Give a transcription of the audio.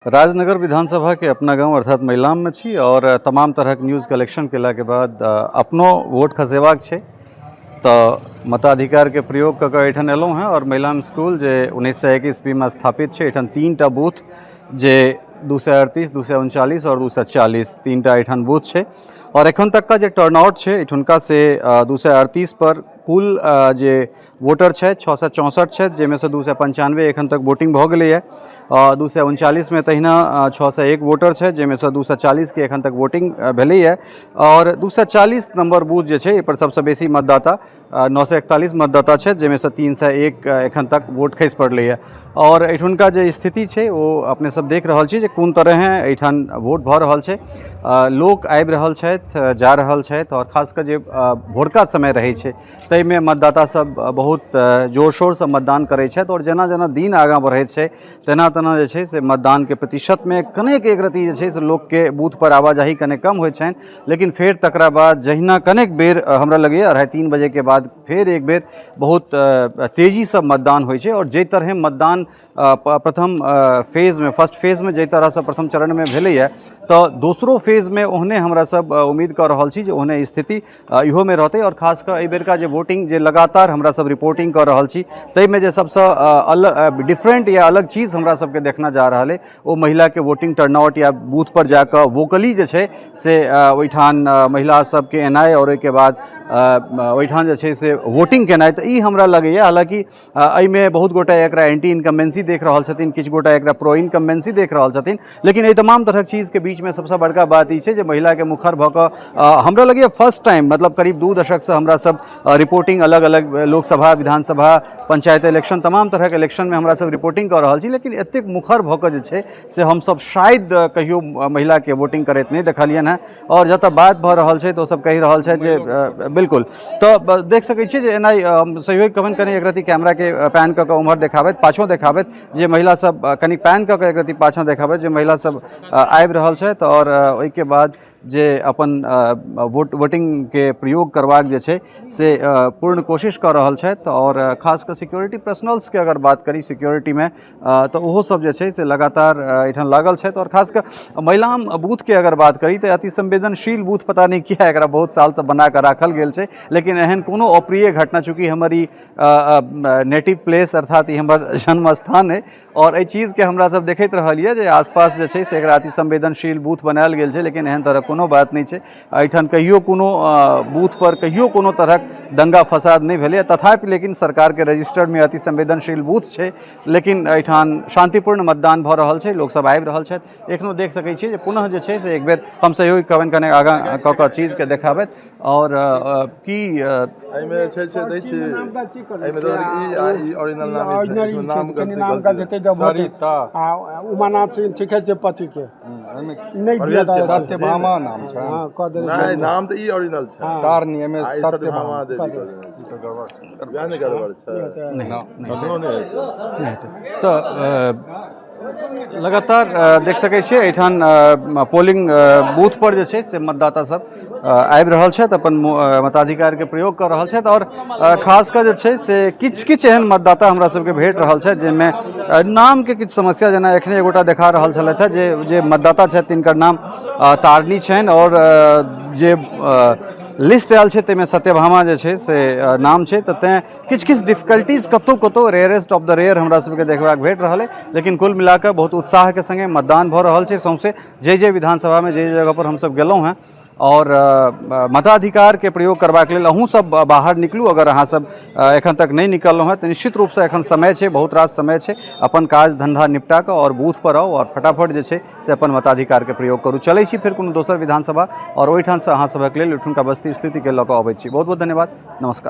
राजनगर विधानसभा के अपना गांव अर्थात महिलाम में छी और तमाम तरह के न्यूज़ कलेक्शन केला के बाद अपनो वोट खसेबाक छै तो मताधिकार के प्रयोग कऽ एठन एलहुँ हैं और महिलाम स्कूल जे 1901 ईस्वी में स्थापित छै। एठन 3टा बूथ जे 238, 239 और 240 3टा एठन बूथ छै और एखन तक का जे टर्नआउट छै एठुनका से 238 पर कुल जे वोटर छै 664 छै, जेमे से 295 एखन तक वोटिंग भऽ गेलै है। 239 में तहिना 601 वोटर छै, जेमे से 240 के एखन तक वोटिंग भेलै है और 240 नंबर बूथ जे छै पर सबसे बेसी मतदाता 941 मतदाता छै, जेमे से 301 एखन तक वोट खसि पड़लै है। और एठुनका जे स्थिति छै वो अपने सब देख रहल छी जे कोन तरह एठन वोट भऽ रहल छै। लोक आबि रहल छथि, जा रहल छथि और खासकर जे भोरका समय रहै छै ताहिमे मतदाता सब बहुत जोर शोर से मतदान करै छथि और जेना जेना दिन आगाँ बढ़ैत छै तेना तेना जे छै से मतदान के प्रतिशत में कनेक एक रत्ती जे छै से लोक के बूथ पर आवाजाही कने कम होइ छनि, लेकिन फेर तकरा बाद जहिना कनेक बेर हमरा लगैए 2:30 बजे के बाद फेर एक बेर बहुत तेजी से मतदान होइ छै और जे तरह मतदान प्रथम फेज में फर्स्ट फेज में जे तरह से प्रथम चरण में भेलै है तो दोसरो फेज में ओहने हमरा सब उम्मीद कर रहल छी जे ओहने स्थिति इहो में रहतै और खासकर एहि बेरका जे वोटिंग जे लगातार हमरा सब रिपोर्टिंग कर रहल छी ताहिमे जे सबसे अलग डिफरेंट या अलग चीज़ हमरा सबके देखना जा रहा है वो महिला के वोटिंग टर्नआउट या बूथ पर जाकर वोकली जे छै से ओहिठान महिला सबके एनाइ और ओहिके बाद ओहिठान जे छै से वोटिंग केनाइ तो ई हमरा लगैए। हालांकि एहिमे बहुत गोटा एकरा एंटी इनकम्बेंसी देख रहल छथिन, किछु गोटा एकरा प्रो इनकम्बेंसी देख रहल छथिन, लेकिन एहि तमाम तरह चीज़ के बीच में सबसे बड़का बात ई छै जे महिला के मुखर भऽ कऽ हमरा लगैए फर्स्ट टाइम मतलब करीब 2 दशक से हमरा सब रिपोर्टिंग अलग अलग लोकसभा, विधानसभा, पंचायत इलेक्शन तमाम तरह के इलेक्शन में हमरा सब रिपोर्टिंग कर रहल छी, लेकिन एतेक मुखर भऽ कऽ जे छै से हम सब शायद कहियो महिला के वोटिंग करैत नहीं देखलियन है। और जतऽ बात भऽ रहल छै तो सब कहि रहल छै जे बिल्कुल तो देख सकै छियै जे एना सहयोग कवन कनी एक रत्ती कैमरा के पैन कऽ उम्हर देखाबैत पाछो देखाबैत जे महिला सब कनी पैन कऽ एक रत्ती पाछा देखाबैत जे महिला सब आबि रहल छथि और ओहिके बाद जे अपन वोटिंग के प्रयोग करबाक जे छै से पूर्ण कोशिश कर रहल छथि और खासकर सिक्योरिटी पर्सनल्स के अगर बात करी सिक्योरिटी में तो ओहो सब जे छै से लगातार एठन लागल छथि और खासकर महिला बूथ के अगर बात करी तो अति संवेदनशील बूथ पता नहीं किया एकरा बहुत साल से बना कर राखल गेल छै, लेकिन एहन कोनो अप्रिय घटना चूँकि हमारी नेटिव प्लेस अर्थात हमर जन्म स्थान है और एहि चीज़ के हमरा सब देखैत रहलिए जे आसपास जे छै से एकरा अति संवेदनशील बूथ बनायल गेल छै, लेकिन एहन तरह कोनो बात नहीं छै। एठन कहियो कोनो बूथ पर कहियो कोनो तरहक दंगा फसाद नहीं भेलै, तथापि लेकिन सरकार के रजिस्टर्ड में अति संवेदनशील बूथ छै, लेकिन एठन शांतिपूर्ण मतदान भऽ रहल छै, लोक सब आबि रहल छथि। एखनो देख सकै छियै जे पुनः जे छै से एक बेर हम सहयोग कवन कने आगाँ कऽ कऽ चीज के देखाबैत और की एहिमे छै से दै छी एहिमे तऽ ई ओरिजिनल नाम छै, नाम का देते जब सरिता उमानाथ सिंह ठीके छै पति के नहीं दिया था सत्यभामा नाम छै। हां क दे नहीं नाम तो ई ओरिजिनल छै तार नियम में सत्यभामा दे दी तो गड़बड़ ज्ञान गड़बड़ छै नहीं तो लगातार देख सकै छियै एठन पोलिंग बूथ पर जे छै से मतदाता सब आबि रहल छथि, अपन मताधिकार के प्रयोग कर रहल छथि और खासकर जे छै से किछु एहन मतदाता हमरा सबके भेट रहल छथि जाहिमे नाम के किछु समस्या जेना एखने एगोटा देखा रहल छलथि है जे मतदाता छथि तिनकर नाम तारनी छनि और जे लिस्ट आयल छै ताहिमे सत्यभामा जे छै से नाम छै, तऽ तेँ किछु डिफिकल्टीज कतौ रेयरेस्ट ऑफ द रेयर हमरा सबके देखबाक भेट रहल है, लेकिन कुल मिलाकर बहुत उत्साह के संगे मतदान भऽ रहल छै सौंसे जे विधानसभा में जे जगह पर हम सब गेलहुँ हैं और मताधिकार के प्रयोग करबाक लेल अहूँ सब बाहर निकलू। अगर अहाँ सब एखन तक नहीं निकललहुँ हैं तो निश्चित रूप से एखन समय छै, बहुत रास समय छै, अपन काज धंधा निपटा कऽ और बूथ पर आओ और फटाफट जे छै से अपन मताधिकार के प्रयोग करू। चलै छी फिर कोनो दोसर विधानसभा और ओहिठाम से अहाँ सबक लेल ओहिठुनका बस्ती स्थिति के लऽ कऽ अबै छी। बहुत बहुत धन्यवाद, नमस्कार।